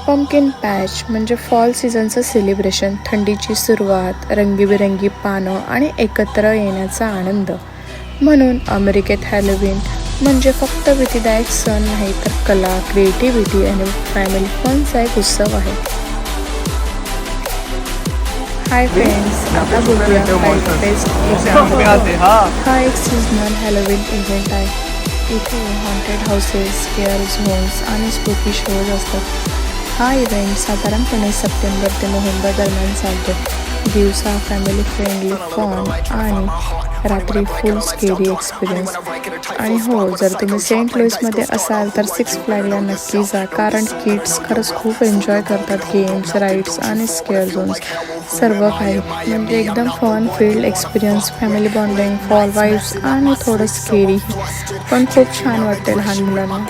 Pumpkin patch म्हणजे fall सीझनचं celebration, थंडीची सुरुवात, रंगीबेरंगी पानं आणि एकत्र येण्याचा आनंद. म्हणून अमेरिकेत हॅलोवीन म्हणजे फक्त भीतीदायक सण नाही, तर कला, क्रिएटिव्हिटी आणि फॅमिली फनचा एक उत्सव आहे. हाय फ्रेंड्स, आता बोलूया फाईट फेस्ट. हा एक सीझनल हॅलोवीन इव्हेंट आहे. इथे हॉन्टेड हाऊसेस, स्केअर झोन्स आणि स्पूकी शोज असतात. हा इव्हेंट साधारणपणे सप्टेंबर ते नोव्हेंबर दरम्यान चालतो. दिवसा फॅमिली फ्रेंडली फन आणि रात्री फुल स्केरी एक्सपिरियन्स. आणि हो, जर तुम्ही सेंट लुईसमध्ये असाल तर सिक्स फ्लॅगला नक्की जा, कारण किड्स खरंच खूप एन्जॉय करतात. गेम्स, राईड्स आणि स्केअर झोन्स सर्व काही म्हणजे एकदम fun filled experience, family bonding, fall vibes आणि थोडं स्केरी पण खूप छान वाटते लहान मुलांना.